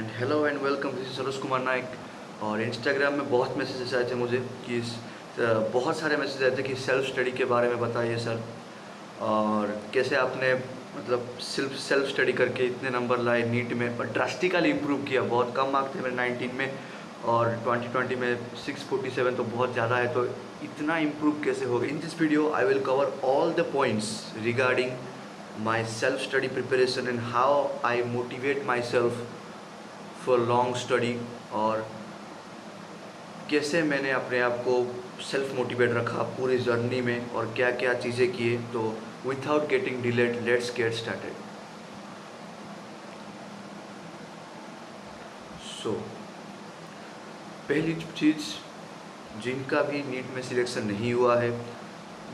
And hello and welcome, this is Saroj Kumar Nayak. और Instagram में बहुत मैसेजेस आए थे मुझे कि बहुत सारे मैसेज आए थे कि सेल्फ स्टडी के बारे में बताइए सर, और कैसे आपने मतलब सेल्फ स्टडी करके इतने नंबर लाए नीट में और ड्रास्टिकली इम्प्रूव किया। बहुत कम मार्क्स थे मेरे 19 में और 2020 में 647, तो बहुत ज़्यादा है। तो इतना इम्प्रूव कैसे हो गया? In this video I will cover all the points regarding my self study preparation and how I motivate my self for long study, और कैसे मैंने अपने आप को सेल्फ मोटिवेट रखा पूरी जर्नी में और क्या क्या चीज़ें किए। तो without getting delayed, let's get started. So पहली चीज़, जिनका भी नीट में सिलेक्शन नहीं हुआ है,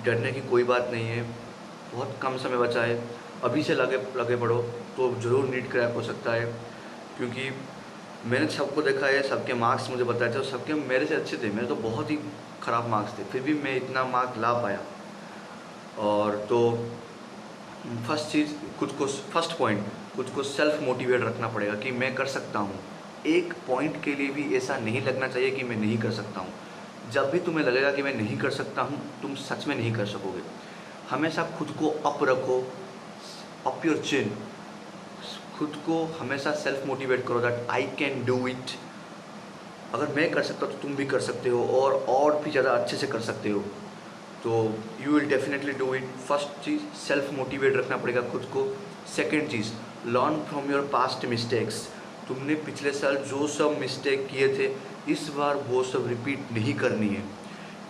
डरने की कोई बात नहीं है। बहुत कम समय बचा है, अभी से लगे पड़ो तो ज़रूर नीट क्रैक हो सकता है। क्योंकि मैंने सबको देखा है, सबके मार्क्स मुझे बताए थे और सबके मेरे से अच्छे थे। मेरे तो बहुत ही ख़राब मार्क्स थे, फिर भी मैं इतना मार्क ला पाया। और तो फर्स्ट चीज़, फर्स्ट पॉइंट, खुद को सेल्फ मोटिवेट रखना पड़ेगा कि मैं कर सकता हूँ। एक पॉइंट के लिए भी ऐसा नहीं लगना चाहिए कि मैं नहीं कर सकता हूँ। जब भी तुम्हें लगेगा कि मैं नहीं कर सकता हूँ, तुम सच में नहीं कर सकोगे। हमेशा खुद को अप रखो, अप योर चिन। खुद को हमेशा सेल्फ मोटिवेट करो that I can do it. अगर मैं कर सकता तो तुम भी कर सकते हो, और भी ज़्यादा अच्छे से कर सकते हो। तो you will definitely do it. First cheese, self motivate रखना पड़ेगा खुद को। Second cheese, learn from your past mistakes. तुमने पिछले साल जो सब मिस्टेक किए थे, इस बार वो सब रिपीट नहीं करनी है।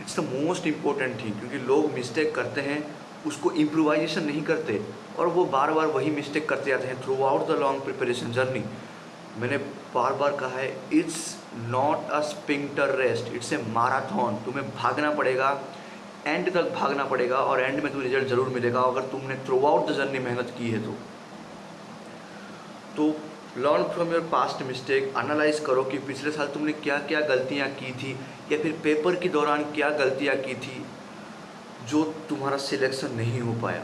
It's the most important thing. क्योंकि लोग मिस्टेक करते हैं, उसको इम्प्रोवाइजेशन नहीं करते और वो बार बार वही मिस्टेक करते जाते हैं through out the long preparation journey. मैंने बार बार कहा है, it's not a sprinter rest, it's a marathon. तुम्हें भागना पड़ेगा, एंड तक भागना पड़ेगा और एंड में तुम्हें रिजल्ट ज़रूर मिलेगा अगर तुमने थ्रू आउट द जर्नी मेहनत की है। तो learn from your past mistake. Analyse करो कि पिछले साल तुमने क्या क्या गलतियाँ की थी, या फिर पेपर के दौरान क्या गलतियाँ की थी जो तुम्हारा सिलेक्शन नहीं हो पाया,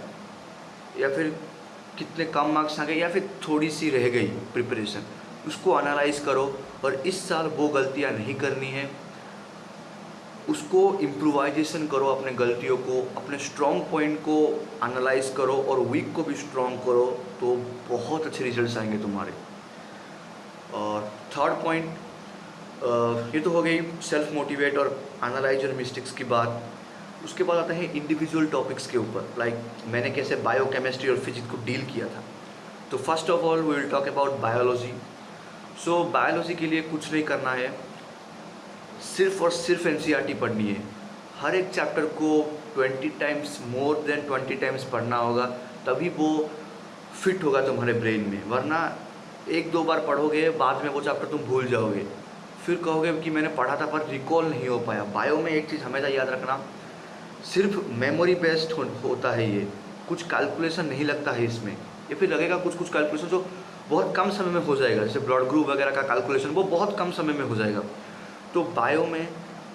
या फिर कितने कम मार्क्स आ गए, या फिर थोड़ी सी रह गई प्रिपरेशन। उसको एनालाइज करो और इस साल वो गलतियां नहीं करनी है। उसको इम्प्रोवाइजेशन करो, अपने गलतियों को, अपने स्ट्रॉन्ग पॉइंट को एनालाइज करो और वीक को भी स्ट्रॉन्ग करो। तो बहुत अच्छे रिजल्ट्स आएंगे तुम्हारे। और थर्ड पॉइंट, ये तो हो गई सेल्फ मोटिवेट और एनालाइज योर मिस्टेक्स की बात। उसके बाद आता है इंडिविजुअल टॉपिक्स के ऊपर, लाइक मैंने कैसे बायोकेमिस्ट्री और फिजिक्स को डील किया था। तो first of all we will talk about biology. So biology के लिए कुछ नहीं करना है, सिर्फ और सिर्फ एनसीईआरटी पढ़नी है। हर एक चैप्टर को 20 टाइम्स, मोर देन 20 टाइम्स पढ़ना होगा, तभी वो फिट होगा तुम्हारे ब्रेन में। वरना एक दो बार पढ़ोगे, बाद में वो चैप्टर तुम भूल जाओगे, फिर कहोगे कि मैंने पढ़ा था पर रिकॉल नहीं हो पाया। बायो में एक चीज़ हमेशा याद रखना, सिर्फ मेमोरी बेस्ड होता है ये, कुछ कैलकुलेशन नहीं लगता है इसमें। या फिर लगेगा कुछ कैलकुलेशन जो बहुत कम समय में हो जाएगा, जैसे ब्लड ग्रुप वगैरह का कैलकुलेशन, वो बहुत कम समय में हो जाएगा। तो बायो में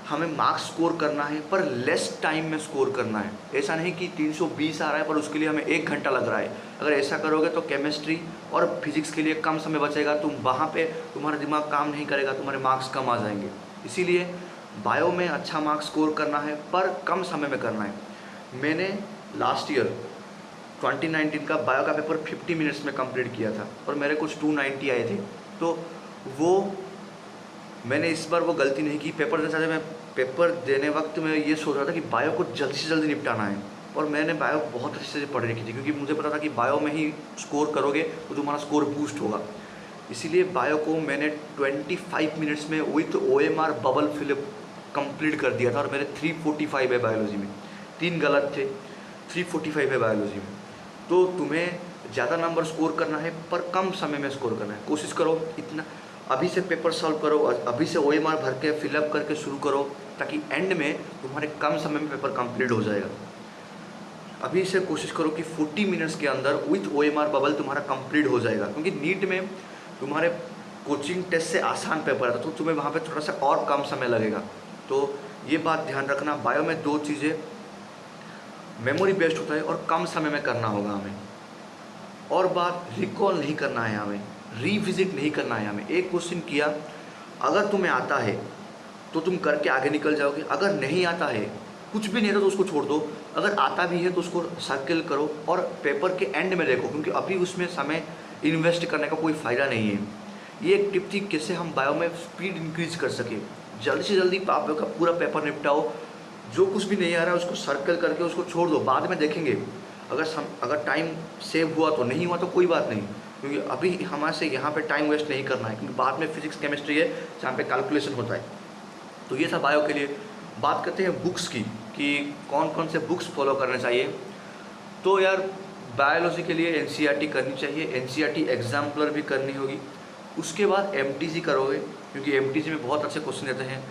हमें मार्क्स स्कोर करना है, पर लेस टाइम में स्कोर करना है। ऐसा नहीं कि 320 आ रहा है पर उसके लिए हमें 1 घंटा लग रहा है। अगर ऐसा करोगे तो केमिस्ट्री और फिजिक्स के लिए कम समय बचेगा, तुम वहाँ पे तुम्हारा दिमाग काम नहीं करेगा, तुम्हारे मार्क्स कम आ जाएंगे। इसीलिए बायो में अच्छा मार्क्स स्कोर करना है, पर कम समय में करना है। मैंने लास्ट ईयर 2019 का बायो का पेपर 50 मिनट्स में कंप्लीट किया था और मेरे कुछ 290 आए थे। तो वो मैंने इस बार वो गलती नहीं की। पेपर देने वक्त मैं ये सोच रहा था कि बायो को जल्दी से जल्दी निपटाना है, और मैंने बायो बहुत अच्छे से पढ़ रखी थी, क्योंकि मुझे पता था कि बायो में ही स्कोर करोगे तो तुम्हारा स्कोर बूस्ट होगा। इसीलिए बायो को मैंने 25 मिनट्स में with OMR bubble fill up complete कर दिया था, और मेरे 345 है बायोलॉजी में। 3 गलत थे, 345 है बायोलॉजी में। तो तुम्हें ज़्यादा नंबर स्कोर करना है पर कम समय में स्कोर करना है। कोशिश करो इतना, अभी से पेपर सॉल्व करो, अभी से OMR भर के फिलअप करके शुरू करो, ताकि एंड में तुम्हारे कम समय में पेपर कंप्लीट हो जाएगा। अभी से कोशिश करो कि 40 मिनट्स के अंदर विथ OMR बबल तुम्हारा कंप्लीट हो जाएगा। क्योंकि नीट में तुम्हारे कोचिंग टेस्ट से आसान पेपर आता, तो तुम्हें वहाँ पे थोड़ा सा और कम समय लगेगा। तो ये बात ध्यान रखना, बायो में 2 चीज़ें, मेमोरी बेस्ड होता है और कम समय में करना होगा हमें। और बात, रिकॉल नहीं करना है हमें। रीविजिट नहीं करना है हमें। एक क्वेश्चन किया, अगर तुम्हें आता है तो तुम करके आगे निकल जाओगे, अगर नहीं आता है, कुछ भी नहीं आता तो उसको छोड़ दो, अगर आता भी है तो उसको सर्कल करो और पेपर के एंड में देखो, क्योंकि अभी उसमें समय इन्वेस्ट करने का कोई फ़ायदा नहीं है। ये एक टिप थी कैसे हम बायो में स्पीड इंक्रीज कर सके। जल्दी से जल्दी आप का पूरा पेपर निपटाओ, जो कुछ भी नहीं आ रहा है उसको सर्कल करके उसको छोड़ दो, बाद में देखेंगे। अगर टाइम सेव हुआ तो, नहीं हुआ तो कोई बात नहीं, क्योंकि अभी हमारे से यहाँ पे टाइम वेस्ट नहीं करना है, क्योंकि बाद में फिजिक्स केमिस्ट्री है जहाँ पे कैलकुलेशन होता है। तो ये था बायो के लिए। बात करते हैं बुक्स की कि कौन कौन से बुक्स फॉलो करने चाहिए। तो यार बायोलॉजी के लिए एनसीईआरटी करनी चाहिए, एनसीईआरटी एग्जाम्पलर भी करनी होगी। उसके बाद एमटीजी करोगे, क्योंकि एमटीजी में बहुत अच्छे क्वेश्चन देते हैं।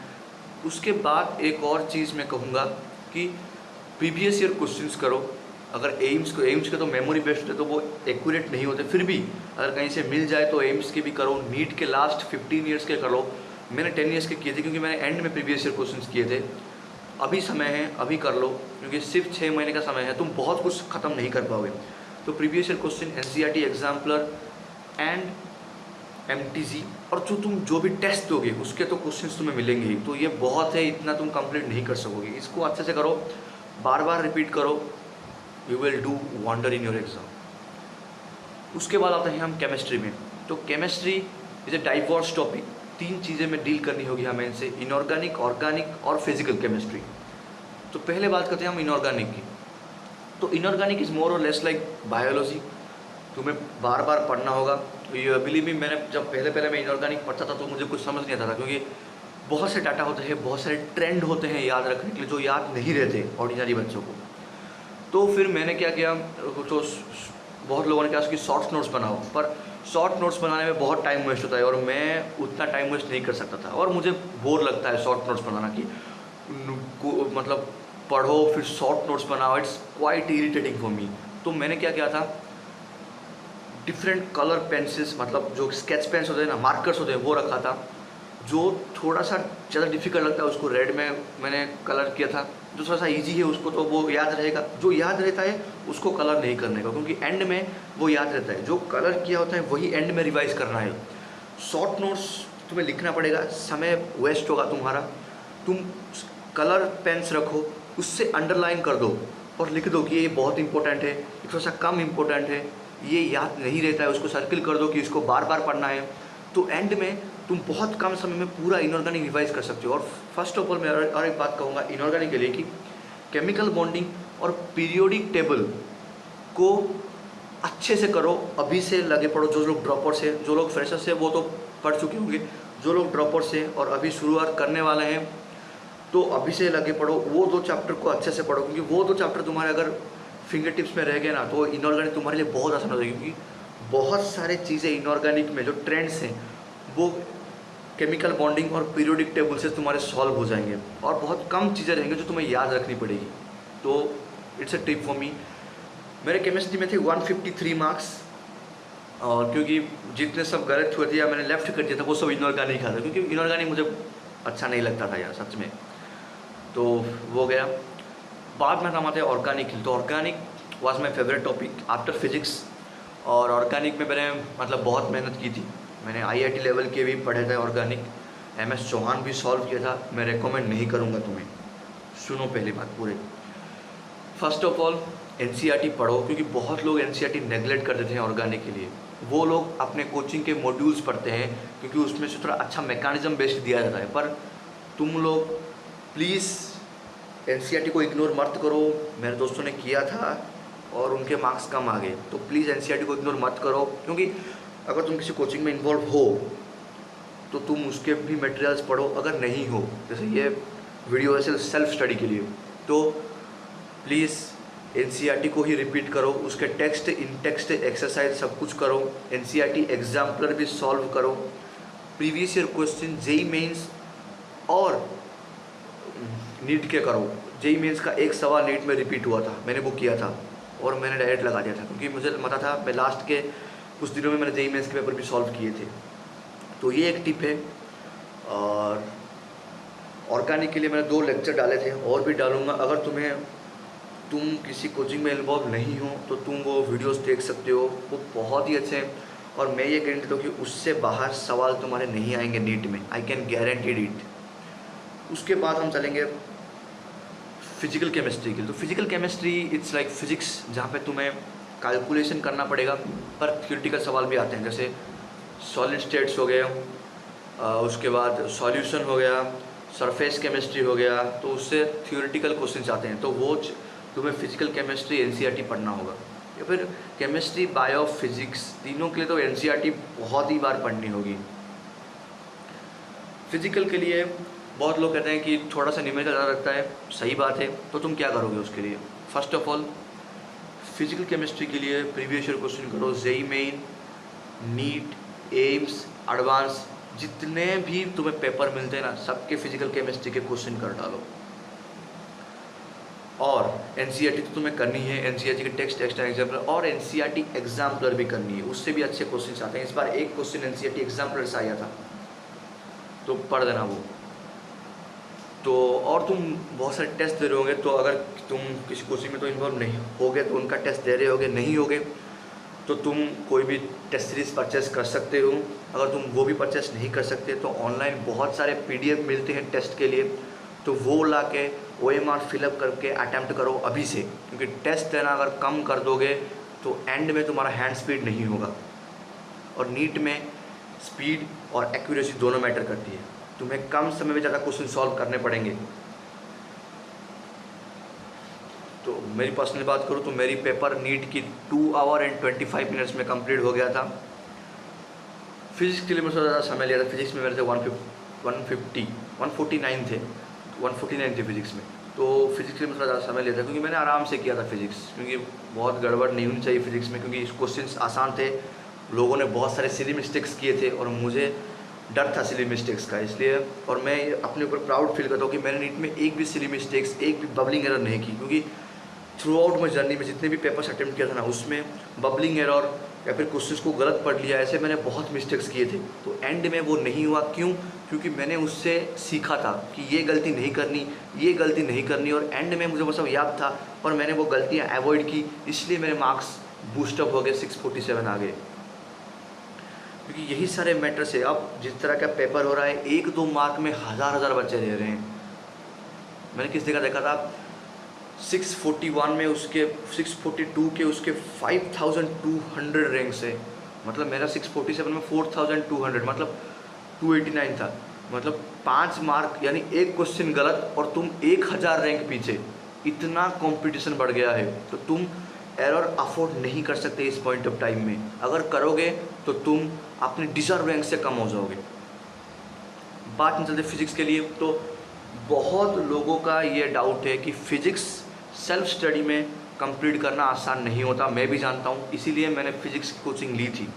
उसके बाद एक और चीज़ मैं कहूँगा कि प्रीवियस ईयर क्वेश्चंस करो। अगर एम्स के तो मेमोरी बेस्ड होते तो वो एक्यूरेट नहीं होते, फिर भी अगर कहीं से मिल जाए तो एम्स के भी करो। नीट के लास्ट 15 ईयर्स के करो। मैंने 10 ईयर्स के किए थे, क्योंकि मैंने एंड में प्रीवियस ईयर क्वेश्चंस किए थे। अभी समय है, अभी कर लो, क्योंकि सिर्फ 6 महीने का समय है, तुम बहुत कुछ ख़त्म नहीं कर पाओगे। तो previous year question, NCERT exemplar and MTG, और जो भी टेस्ट दोगे उसके तो क्वेश्चंस तुम्हें मिलेंगे ही। तो ये बहुत है, इतना तुम कंप्लीट नहीं कर सकोगे। इसको अच्छे से करो, बार बार रिपीट करो, you will do wonder in your exam. उसके बाद आते हैं हम केमिस्ट्री में। तो chemistry is a diverse topic. 3 चीज़ें में डील करनी होगी हमें इनसे, इनऑर्गेनिक, ऑर्गेनिक और फिजिकल केमिस्ट्री। तो पहले बात करते हैं हम इनऑर्गेनिक की। तो इनऑर्गेनिक इज़ मोर और लेस लाइक बायोलॉजी, तुम्हें बार बार पढ़ना होगा। बिलीव मी, मैंने जब पहले मैं इनऑर्गेनिक पढ़ता था तो मुझे कुछ समझ नहीं आता था, क्योंकि बहुत से डाटा होते हैं, बहुत सारे ट्रेंड होते हैं याद रखने के लिए, जो याद नहीं रहते ऑर्डिनरी बच्चों को। तो फिर मैंने क्या किया, तो बहुत लोगों ने कहा उसकी शॉर्ट नोट्स बनाओ, पर शॉर्ट नोट्स बनाने में बहुत टाइम वेस्ट होता है और मैं उतना टाइम वेस्ट नहीं कर सकता था, और मुझे बोर लगता है शॉर्ट नोट्स बनाना कि मतलब पढ़ो फिर शॉर्ट नोट्स बनाओ, it's quite irritating for me. तो मैंने क्या किया था, डिफरेंट कलर पेंसिल्स, मतलब जो स्केच पेन्स होते हैं ना, मार्कर्स होते हैं, वो रखा था। जो थोड़ा सा ज़्यादा डिफिकल्ट लगता है उसको रेड में मैंने कलर किया था, जो थोड़ा सा इजी है उसको तो वो याद रहेगा, जो याद रहता है उसको कलर नहीं करने का, क्योंकि एंड में वो याद रहता है। जो कलर किया होता है वही एंड में रिवाइज करना है। शॉर्ट नोट्स तुम्हें लिखना पड़ेगा, समय वेस्ट होगा तुम्हारा। तुम कलर पेन्स रखो, उससे अंडरलाइन कर दो और लिख दो कि ये बहुत इंपॉर्टेंट है, ये थोड़ा सा कम इम्पोर्टेंट है, ये याद नहीं रहता है, उसको सर्किल कर दो कि इसको बार बार पढ़ना है। तो एंड में तुम बहुत कम समय में पूरा इनऑर्गेनिक रिवाइज कर सकते हो। और फर्स्ट ऑफ ऑल मैं और एक बात कहूँगा इनऑर्गेनिक के लिए कि केमिकल बॉन्डिंग और पीरियोडिक टेबल को अच्छे से करो, अभी से लगे पढ़ो। जो लोग ड्रॉपर्स हैं, जो लोग फ्रेशर्स हैं वो तो पढ़ चुके होंगे, जो लोग ड्रॉपर्स हैं और अभी शुरुआत करने वाले हैं तो अभी से लगे पढ़ो। वो 2 चैप्टर को अच्छे से पढ़ो, क्योंकि वो 2 चैप्टर तुम्हारे अगर फिंगर टिप्स में रह गए ना तो इनऑर्गेनिक तुम्हारे लिए बहुत आसान हो जाएगी, क्योंकि बहुत सारे चीज़ें इनऑर्गेनिक में जो ट्रेंड्स हैं वो केमिकल बॉन्डिंग और पीरियोडिक टेबल से तुम्हारे सॉल्व हो जाएंगे, और बहुत कम चीज़ें रहेंगी जो तुम्हें याद रखनी पड़ेगी। तो it's a tip for me. मेरे केमिस्ट्री में थे 153 मार्क्स, और क्योंकि जितने सब गलत हुए थे या मैंने लेफ्ट कर दिया था वो सब इनऑर्गेनिक था, क्योंकि इनऑर्गेनिक मुझे अच्छा नहीं लगता था यार सच में, तो वो गया। बाद में हम आते हैं ऑर्गेनिक। तो organic was my favourite topic after physics, और ऑर्गेनिक में मैंने मतलब बहुत मेहनत की थी। मैंने IIT लेवल के भी पढ़े थे ऑर्गेनिक, MS चौहान भी सॉल्व किया था। मैं रेकमेंड नहीं करूँगा तुम्हें, सुनो पहली बात पूरे। फर्स्ट ऑफ ऑल NCERT पढ़ो, क्योंकि बहुत लोग NCERT नेगलेक्ट कर देते हैं ऑर्गेनिक के लिए। वो लोग अपने कोचिंग के मॉड्यूल्स पढ़ते हैं क्योंकि उसमें से थोड़ा अच्छा मैकेनिज्म बेस्ड दिया जाता है, पर तुम लोग प्लीज़ NCERT को इग्नोर मत करो। मेरे दोस्तों ने किया था और उनके मार्क्स कम आ गए, तो प्लीज़ NCERT को इग्नोर मत करो, क्योंकि अगर तुम किसी कोचिंग में इन्वॉल्व हो तो तुम उसके भी मटेरियल्स पढ़ो। अगर नहीं हो, जैसे ये वीडियो है सिर्फ सेल्फ स्टडी के लिए, तो प्लीज़ NCERT को ही रिपीट करो, उसके टेक्स्ट, इन टेक्स्ट एक्सरसाइज सब कुछ करो। NCERT एग्जाम्पलर भी सॉल्व करो। Previous year question JEE mains और नीट के करो। JEE मेंस का एक सवाल नीट में रिपीट हुआ था, मैंने वो किया था और मैंने डायरेक्ट लगा दिया था, क्योंकि मुझे पता था मैं लास्ट के कुछ दिनों में मैंने JEE मेंस के पेपर भी सॉल्व किए थे। तो ये एक टिप है। और ऑर्गेनिक के लिए मैंने 2 लेक्चर डाले थे और भी डालूंगा। अगर तुम किसी कोचिंग में इन्वॉल्व नहीं हो तो तुम वो वीडियोस देख सकते हो, वो बहुत ही अच्छे हैं। और मैं ये गारंटी दूँ कि उससे बाहर सवाल तुम्हारे नहीं आएंगे नीट में, आई कैन गारंटीड इट। उसके बाद हम चलेंगे फिजिकल केमिस्ट्री के लिए। तो physical chemistry it's like physics, जहाँ पे तुम्हें कैलकुलेशन करना पड़ेगा, पर थ्योरेटिकल सवाल भी आते हैं, जैसे सॉलिड स्टेट्स हो गए, उसके बाद सॉल्यूशन हो गया, सरफेस केमिस्ट्री हो गया, तो उससे थ्योरेटिकल क्वेश्चन आते हैं। तो वो तुम्हें फिजिकल केमिस्ट्री एनसीईआरटी पढ़ना होगा, या फिर केमिस्ट्री, बायो, फिजिक्स, तीनों के लिए तो एनसीईआरटी बहुत ही बार पढ़नी होगी। फिजिकल के लिए बहुत लोग कहते हैं कि थोड़ा सा न्यूमेरिकल ज़्यादा लगता है, सही बात है। तो तुम क्या करोगे उसके लिए? First of all physical chemistry के लिए प्रीवियस ईयर क्वेश्चन करो, JEE Main, NEET, AIIMS, advance, जितने भी तुम्हें पेपर मिलते हैं ना, सबके फिजिकल केमिस्ट्री के क्वेश्चन कर डालो। और एनसीईआरटी तो तुम्हें करनी है, एनसीईआरटी के टेक्स्ट, एक्स्ट्रा एग्जाम्पलर, और एनसीईआरटी एग्जाम्पलर भी करनी है, उससे भी अच्छे क्वेश्चन आते हैं। इस बार एक क्वेश्चन एनसीईआरटी एग्जाम्पलर से आया था, तो पढ़ देना वो। तो और तुम बहुत सारे टेस्ट दे रहे होंगे, तो अगर तुम किसी कोचिंग में तो इन्वॉल्व नहीं होगे तो उनका टेस्ट दे रहे होगे, नहीं होगे तो तुम कोई भी टेस्ट सीरीज परचेस कर सकते हो। अगर तुम वो भी परचेस नहीं कर सकते तो ऑनलाइन बहुत सारे पीडीएफ मिलते हैं टेस्ट के लिए, तो वो ला के OMR फिलअप करके अटैम्प्ट करो अभी से, क्योंकि टेस्ट देना अगर कम कर दोगे तो एंड में तुम्हारा हैंड स्पीड नहीं होगा। और नीट में स्पीड और एक्यूरेसी दोनों मैटर करती है, तुम्हें कम समय में ज़्यादा क्वेश्चन सॉल्व करने पड़ेंगे। तो मेरी पर्सनल बात करूँ तो मेरी पेपर नीट की 2 आवर एंड 25 मिनट्स में कंप्लीट हो गया था। फिजिक्स के लिए मुझे ज़्यादा समय लिया था, फिजिक्स में मेरे थे 149 थे फिजिक्स में। तो फिजिक्स के लिए मुझे ज़्यादा समय लिया था, क्योंकि मैंने आराम से किया था फिजिक्स, क्योंकि बहुत गड़बड़ नहीं होनी चाहिए फिजिक्स में, क्योंकि क्वेश्चंस आसान थे, लोगों ने बहुत सारे सिली मिस्टेक्स किए थे और मुझे डर था सिली मिस्टेक्स का, इसलिए। और मैं अपने ऊपर प्राउड फील करता हूँ कि मैंने नीट में एक भी सिली मिस्टेक्स, एक भी बबलिंग एरर नहीं की, क्योंकि थ्रू आउट मैं जर्नी में जितने भी पेपर्स अटेम्प्ट किया था ना, उसमें बबलिंग एरर या फिर क्वेश्चंस को गलत पढ़ लिया, ऐसे मैंने बहुत मिस्टेक्स किए थे। तो एंड में वो नहीं हुआ, क्यों? क्योंकि मैंने उससे सीखा था कि ये गलती नहीं करनी, ये गलती नहीं करनी, और एंड में मुझे वो सब याद था और मैंने वो गलतियाँ अवॉइड की, इसलिए मेरे मार्क्स बूस्टअप हो गए, 647 आ गए। क्योंकि यही सारे मैटर्स है। अब जिस तरह का पेपर हो रहा है, 1-2 मार्क में हज़ार बच्चे दे रहे हैं। मैंने किस जगह देखा था, 641 में उसके 642 के उसके 5200 रैंक्स है, मतलब मेरा 647 में 4200, मतलब 289 था। मतलब 5 मार्क यानी एक क्वेश्चन गलत और तुम 1000 रैंक पीछे, इतना कंपटीशन बढ़ गया है। तो तुम एरर अफोर्ड नहीं कर सकते इस पॉइंट ऑफ टाइम में। अगर करोगे तो तुम अपने डिजर्व रैंक से कम हो जाओगे। बात नहीं चलते फिजिक्स के लिए, तो बहुत लोगों का ये डाउट है कि फिजिक्स सेल्फ स्टडी में कंप्लीट करना आसान नहीं होता, मैं भी जानता हूँ, इसीलिए मैंने फ़िज़िक्स की कोचिंग ली थी।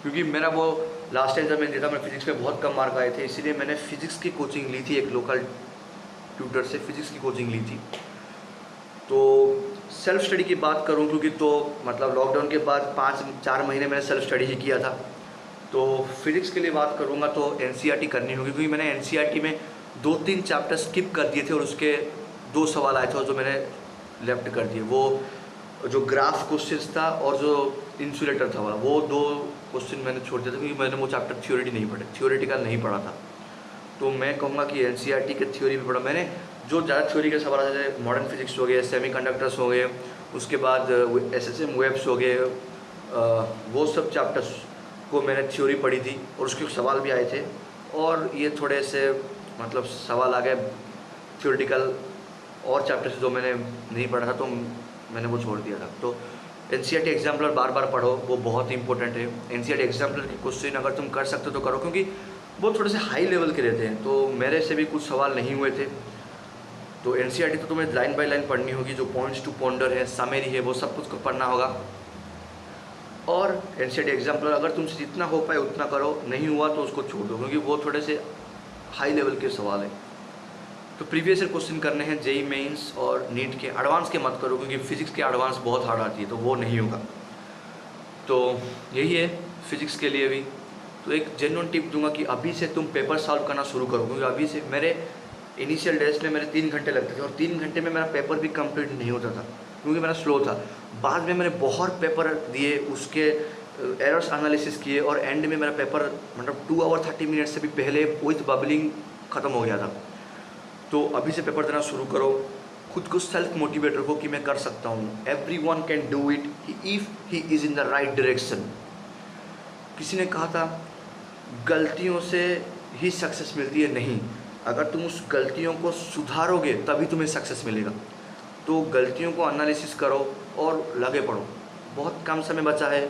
क्योंकि मेरा वो लास्ट टाइम जब मैंने दिया था, मैं फिजिक्स में बहुत कम मार्क आए थे, इसीलिए मैंने फ़िज़िक्स की कोचिंग ली थी, एक लोकल ट्यूटर से फ़िज़िक्स की कोचिंग ली थी। तो सेल्फ स्टडी की बात करूँ, क्योंकि तो मतलब लॉकडाउन के बाद 5-4 महीने मैंने सेल्फ स्टडी ही किया था, तो फिज़िक्स के लिए बात करूँगा तो एनसीईआरटी करनी होगी, क्योंकि मैंने एनसीईआरटी में 2-3 चैप्टर स्किप कर दिए थे और उसके 2 सवाल आए थे और जो मैंने लेफ्ट कर दिए, वो जो ग्राफ क्वेश्चंस था और जो इंसुलेटर था वाला, वो 2 क्वेश्चन मैंने छोड़ दिया था, क्योंकि मैंने वो चैप्टर थ्योरेटिकल नहीं पढ़ा था। तो मैं कहूँगा कि एनसीईआरटी के थ्योरी भी पढ़ा मैंने। जो ज़्यादा थ्योरी के सवाल आते थे, मॉडर्न फिजिक्स हो गए, सेमीकंडक्टर्स हो गए, उसके बाद SSM वेब्स हो गए, वो सब चैप्टर्स को मैंने थ्योरी पढ़ी थी और उसके सवाल भी आए थे। और ये थोड़े से मतलब सवाल आ गए थ्योरेटिकल और चैप्टर से जो मैंने नहीं पढ़ा था, तो मैंने वो छोड़ दिया था। तो एनसीईआरटी एग्जाम्पलर बार बार पढ़ो, वो बहुत इंपॉर्टेंट है। एनसीईआरटी एग्जाम्पलर के क्वेश्चन अगर तुम कर सकते हो तो करो, क्योंकि वो थोड़े से हाई लेवल के रहते हैं। तो मेरे से भी कुछ सवाल नहीं हुए थे। तो एनसीईआरटी तो तुम्हें लाइन बाय लाइन पढ़नी होगी, जो पॉइंट्स टू पॉन्डर है, समरी है, वो सब कुछ को पढ़ना होगा। और एनसीईआरटी एग्जाम्पलर अगर तुमसे जितना हो पाए उतना करो, नहीं हुआ तो उसको छोड़ दो, क्योंकि वो थोड़े से हाई लेवल के सवाल हैं। तो प्रीवियस ईयर क्वेश्चन करने हैं जेईई मेंस और नीट के, एडवांस के मत करो, क्योंकि फिजिक्स के एडवांस बहुत हार्ड आती है, तो वो नहीं होगा। तो यही है फिजिक्स के लिए भी। तो एक जेन्युइन टिप दूंगा कि अभी से तुम पेपर सॉल्व करना शुरू करो, क्योंकि अभी से मेरे इनिशियल डेज में मेरे 3 घंटे लगते थे और 3 घंटे में मेरा पेपर भी कंप्लीट नहीं होता था, क्योंकि मेरा स्लो था। बाद में मैंने बहुत पेपर दिए, उसके एरर्स एनालिसिस किए और एंड में मेरा पेपर मतलब 2 आवर 30 मिनट से भी पहले विथ बबलिंग ख़त्म हो गया था। तो अभी से पेपर देना शुरू करो, खुद को सेल्फ मोटिवेट रखो कि मैं कर सकता हूँ। Every one can do it if he is in the right direction. किसी ने कहा था गलतियों से ही सक्सेस मिलती है, नहीं, अगर तुम उस गलतियों को सुधारोगे तभी तुम्हें सक्सेस मिलेगा। तो गलतियों को एनालिसिस करो और लगे पड़ो। बहुत कम समय बचा है,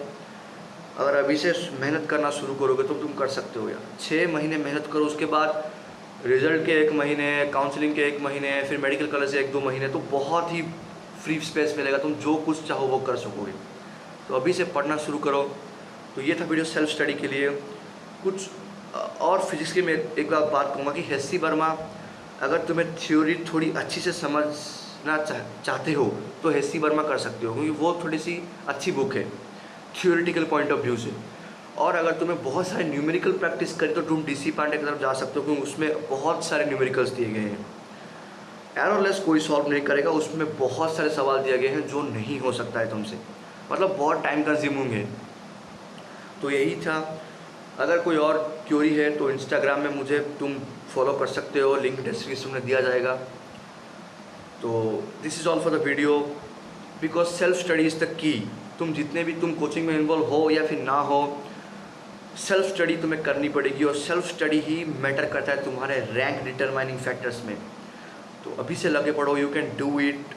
अगर अभी से मेहनत करना शुरू करोगे तो तुम कर सकते हो यार। 6 महीने मेहनत करो, उसके बाद रिजल्ट के 1 महीने, काउंसलिंग के 1 महीने, फिर मेडिकल कॉलेज से 1-2 महीने, तो बहुत ही फ्री स्पेस मिलेगा, तुम जो कुछ चाहो वो कर सकोगे। तो अभी से पढ़ना शुरू करो। तो ये था वीडियो सेल्फ स्टडी के लिए। कुछ और फिजिक्स की मैं एक बात कहूँगा कि हेसी वर्मा, अगर तुम्हें थ्योरी थोड़ी अच्छी से समझना चाहते हो तो हेसी वर्मा कर सकते हो, क्योंकि वो थोड़ी सी अच्छी बुक है थ्योरेटिकल पॉइंट ऑफ व्यू से। और अगर तुम्हें बहुत सारे न्यूमेरिकल प्रैक्टिस करें तो तुम DC पांडे की तरफ जा सकते हो, क्योंकि उसमें बहुत सारे न्यूमेरिकल्स दिए गए हैं। एररलेस कोई सॉल्व नहीं करेगा, उसमें बहुत सारे सवाल दिए गए हैं जो नहीं हो सकता है तुमसे, मतलब बहुत टाइम कंज्यूमिंग है। तो यही था। अगर कोई और क्यूरी है तो इंस्टाग्राम में मुझे तुम फॉलो कर सकते हो, लिंक डिस्क्रिप्शन में दिया जाएगा। तो this is all for the video, because self study is the key. तुम जितने भी तुम कोचिंग में इन्वॉल्व हो या फिर ना हो, सेल्फ स्टडी तुम्हें करनी पड़ेगी, और सेल्फ स्टडी ही मैटर करता है तुम्हारे रैंक डिटरमाइनिंग फैक्टर्स में। तो अभी से लगे पढ़ो, यू कैन डू इट।